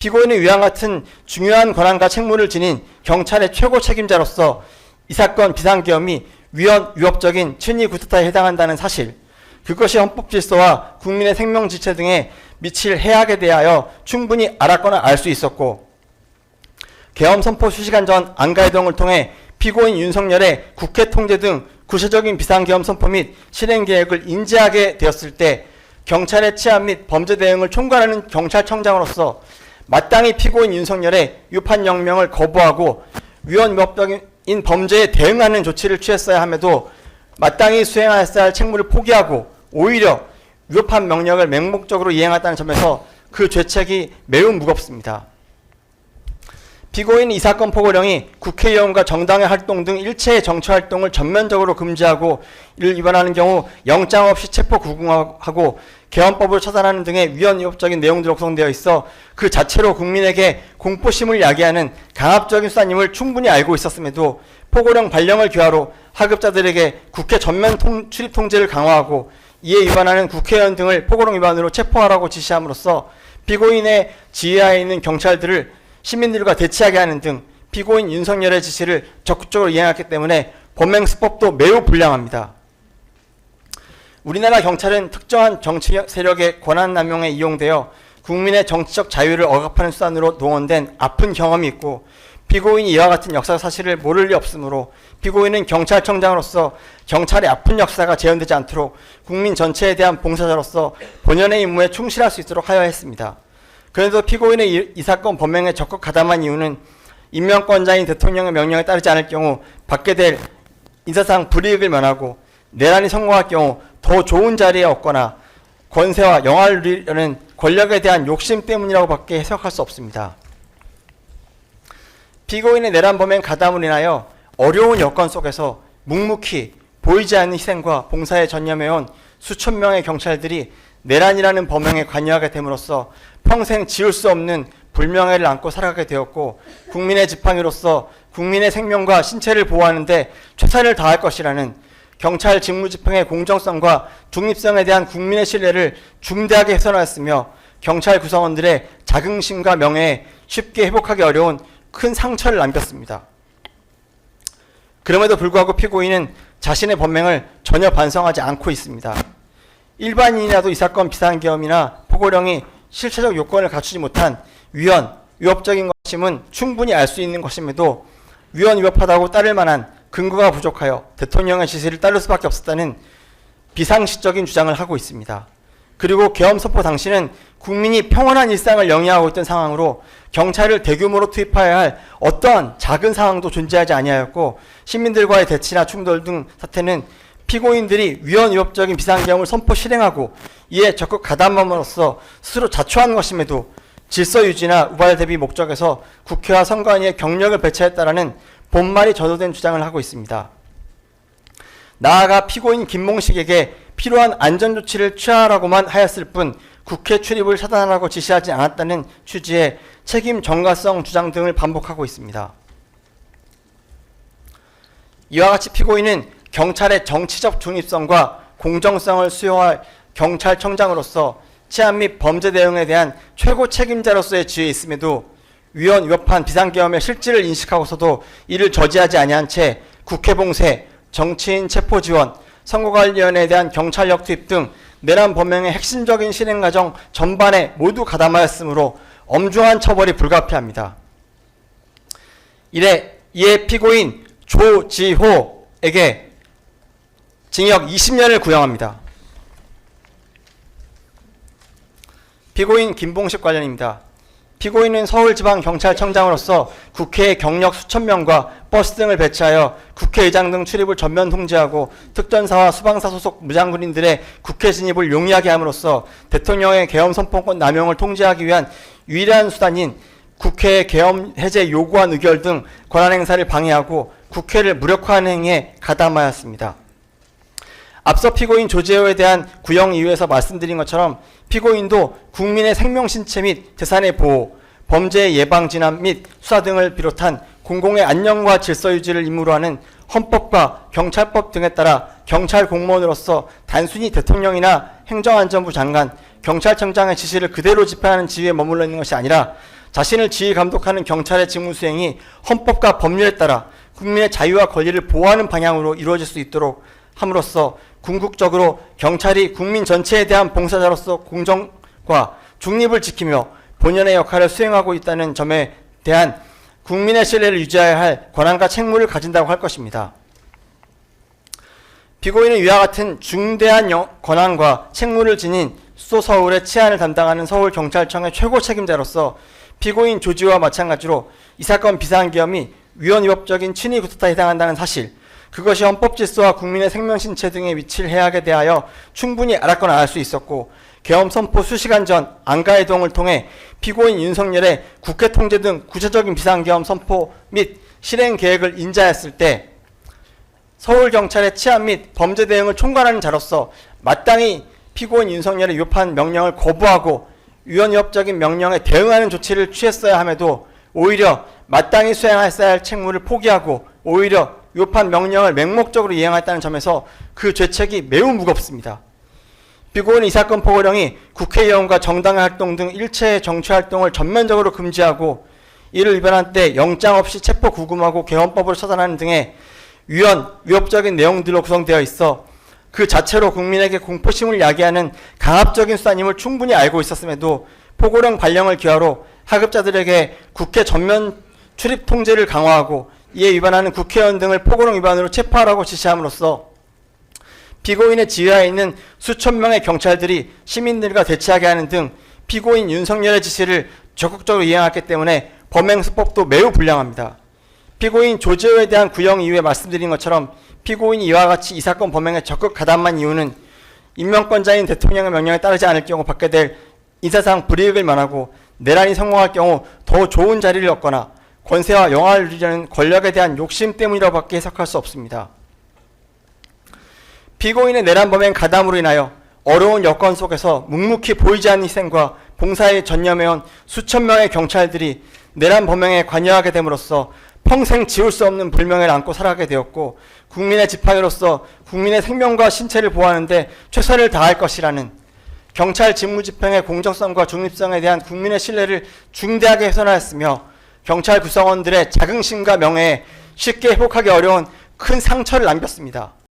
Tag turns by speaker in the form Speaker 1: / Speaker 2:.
Speaker 1: 피고인의 위와 같은 중요한 권한과 책무를 지닌 경찰의 최고 책임자로서 이 사건 비상계엄이 위헌 위법적인 친위 구태타에 해당한다는 사실, 그것이 헌법 질서와 국민의 생명 지체 등에 미칠 해악에 대하여 충분히 알았거나 알 수 있었고, 계엄 선포 수시간 전 안가해동을 통해 피고인 윤석열의 국회 통제 등 구체적인 비상계엄 선포 및 실행 계획을 인지하게 되었을 때 경찰의 치안 및 범죄 대응을 총괄하는 경찰청장으로서 마땅히 피고인 윤석열의 유판 영명을 거부하고 위헌 위법적인 범죄에 대응하는 조치를 취했어야 함에도 마땅히 수행하였어야 할 책무를 포기하고 오히려 위법한 명령을 맹목적으로 이행했다는 점에서 그 죄책이 매우 무겁습니다. 피고인 이 사건 포고령이 국회의원과 정당의 활동 등 일체의 정치활동을 전면적으로 금지하고 이를 위반하는 경우 영장 없이 체포 구금하고 계엄법을 처단하는 등의 위헌 위법적인 내용들로 구성되어 있어 그 자체로 국민에게 공포심을 야기하는 강압적인 수단임을 충분히 알고 있었음에도 포고령 발령을 기하로 하급자들에게 국회 전면 출입 통제를 강화하고 이에 위반하는 국회의원 등을 포고령 위반으로 체포하라고 지시함으로써 피고인의 지휘하에 있는 경찰들을 시민들과 대치하게 하는 등 피고인 윤석열의 지시를 적극적으로 이행했기 때문에 범행 수법도 매우 불량합니다. 우리나라 경찰은 특정한 정치 세력의 권한 남용에 이용되어 국민의 정치적 자유를 억압하는 수단으로 동원된 아픈 경험이 있고, 피고인이 이와 같은 역사 사실을 모를 리 없으므로 피고인은 경찰청장으로서 경찰의 아픈 역사가 재현되지 않도록 국민 전체에 대한 봉사자로서 본연의 임무에 충실할 수 있도록 하여야 했습니다. 그래도 피고인의 이 사건 범행에 적극 가담한 이유는 임명권자인 대통령의 명령에 따르지 않을 경우 받게 될 인사상 불이익을 면하고 내란이 성공할 경우 더 좋은 자리에 얻거나 권세와 영화를 누리려는 권력에 대한 욕심 때문이라고 밖에 해석할 수 없습니다. 피고인의 내란 범행 가담으로 인하여 어려운 여건 속에서 묵묵히 보이지 않는 희생과 봉사에 전념해온 수천 명의 경찰들이 내란이라는 범행에 관여하게 됨으로써 평생 지울 수 없는 불명예를 안고 살아가게 되었고, 국민의 지팡이로서 국민의 생명과 신체를 보호하는 데 최선을 다할 것이라는 경찰 직무집행의 공정성과 중립성에 대한 국민의 신뢰를 중대하게 훼손하였으며 경찰 구성원들의 자긍심과 명예에 쉽게 회복하기 어려운 큰 상처를 남겼습니다. 그럼에도 불구하고 피고인은 자신의 범행을 전혀 반성하지 않고 있습니다. 일반인이라도 이 사건 비상계엄이나 포고령이 실체적 요건을 갖추지 못한 위헌, 위법적인 것임은 충분히 알 수 있는 것임에도 위헌, 위법하다고 따를 만한 근거가 부족하여 대통령의 지시를 따를 수밖에 없었다는 비상식적인 주장을 하고 있습니다. 그리고 계엄 선포 당시는 국민이 평온한 일상을 영위하고 있던 상황으로 경찰을 대규모로 투입해야 할 어떠한 작은 상황도 존재하지 아니하였고, 시민들과의 대치나 충돌 등 사태는 피고인들이 위헌 위법적인 비상계엄을 선포 실행하고 이에 적극 가담함으로써 스스로 자초한 것임에도 질서 유지나 우발 대비 목적에서 국회와 선관위에 경력을 배치했다라는 본말이 저도된 주장을 하고 있습니다. 나아가 피고인 김몽식에게 필요한 안전조치를 취하라고만 하였을 뿐 국회 출입을 차단하라고 지시하지 않았다는 취지의 책임 전가성 주장 등을 반복하고 있습니다. 이와 같이 피고인은 경찰의 정치적 중립성과 공정성을 수호할 경찰청장으로서 치안 및 범죄 대응에 대한 최고 책임자로서의 지위에 있음에도 위헌 위법한 비상계엄의 실질을 인식하고서도 이를 저지하지 아니한 채 국회 봉쇄, 정치인 체포 지원, 선거관리위원회에 대한 경찰력 투입 등 내란 범행의 핵심적인 실행 과정 전반에 모두 가담하였으므로 엄중한 처벌이 불가피합니다. 이에 피고인 조지호에게 징역 20년을 구형합니다. 피고인 김봉식 관련입니다. 피고인은 서울지방경찰청장으로서 국회의 경력 수천 명과 버스 등을 배치하여 국회의장 등 출입을 전면 통제하고 특전사와 수방사 소속 무장군인들의 국회 진입을 용이하게 함으로써 대통령의 계엄 선포권 남용을 통제하기 위한 유일한 수단인 국회의 계엄 해제 요구안 의결 등 권한 행사를 방해하고 국회를 무력화하는 행위에 가담하였습니다. 앞서 피고인 조재호에 대한 구형 이유에서 말씀드린 것처럼 피고인도 국민의 생명, 신체 및 재산의 보호, 범죄의 예방, 진압 및 수사 등을 비롯한 공공의 안녕과 질서 유지를 임무로 하는 헌법과 경찰법 등에 따라 경찰 공무원으로서 단순히 대통령이나 행정안전부 장관, 경찰청장의 지시를 그대로 집행하는 지위에 머물러 있는 것이 아니라 자신을 지휘 감독하는 경찰의 직무 수행이 헌법과 법률에 따라 국민의 자유와 권리를 보호하는 방향으로 이루어질 수 있도록 함으로써 궁극적으로 경찰이 국민 전체에 대한 봉사자로서 공정과 중립을 지키며 본연의 역할을 수행하고 있다는 점에 대한 국민의 신뢰를 유지해야 할 권한과 책무를 가진다고 할 것입니다. 피고인은 이와 같은 중대한 권한과 책무를 지닌 수도 서울의 치안을 담당하는 서울경찰청의 최고 책임자로서 피고인 조지와 마찬가지로 이 사건 비상계엄이 위헌위법적인 친위 구타에 해당한다는 사실, 그것이 헌법 질서와 국민의 생명 신체 등에 미칠 해악에 대하여 충분히 알았거나 알 수 있었고, 계엄 선포 수시간 전 안가이동을 통해 피고인 윤석열의 국회 통제 등 구체적인 비상계엄 선포 및 실행 계획을 인지하였을 때 서울경찰의 치안 및 범죄 대응을 총괄하는 자로서 마땅히 피고인 윤석열의 위법한 명령을 거부하고 위헌위법적인 명령에 대응하는 조치를 취했어야 함에도 오히려 마땅히 수행했어야 할 책무를 포기하고 오히려 위법한 명령을 맹목적으로 이행했다는 점에서 그 죄책이 매우 무겁습니다. 피고인은 이 사건 포고령이 국회의원과 정당의 활동 등 일체의 정치활동을 전면적으로 금지하고 이를 위반한 때 영장 없이 체포 구금하고 개헌법으로 처단하는 등의 위헌위법적인 내용들로 구성되어 있어 그 자체로 국민에게 공포심을 야기하는 강압적인 수단임을 충분히 알고 있었음에도 포고령 발령을 기하로 하급자들에게 국회 전면 출입 통제를 강화하고 이에 위반하는 국회의원 등을 포고령 위반으로 체포하라고 지시함으로써 피고인의 지휘하에 있는 수천 명의 경찰들이 시민들과 대치하게 하는 등 피고인 윤석열의 지시를 적극적으로 이행했기 때문에 범행 수법도 매우 불량합니다. 피고인 조재호에 대한 구형 이후에 말씀드린 것처럼 피고인이 이와 같이 이 사건 범행에 적극 가담한 이유는 임명권자인 대통령의 명령에 따르지 않을 경우 받게 될 인사상 불이익을 면하고 내란이 성공할 경우 더 좋은 자리를 얻거나 권세와 영화를 누리려는 권력에 대한 욕심 때문이라고밖에 해석할 수 없습니다. 피고인의 내란 범행 가담으로 인하여 어려운 여건 속에서 묵묵히 보이지 않는 희생과 봉사에 전념해온 수천 명의 경찰들이 내란 범행에 관여하게 됨으로써 평생 지울 수 없는 불명예를 안고 살아가게 되었고 국민의 지팡이로서 국민의 생명과 신체를 보호하는 데 최선을 다할 것이라는 경찰 직무집행의 공정성과 중립성에 대한 국민의 신뢰를 중대하게 훼손하였으며 경찰 구성원들의 자긍심과 명예에 쉽게 회복하기 어려운 큰 상처를 남겼습니다.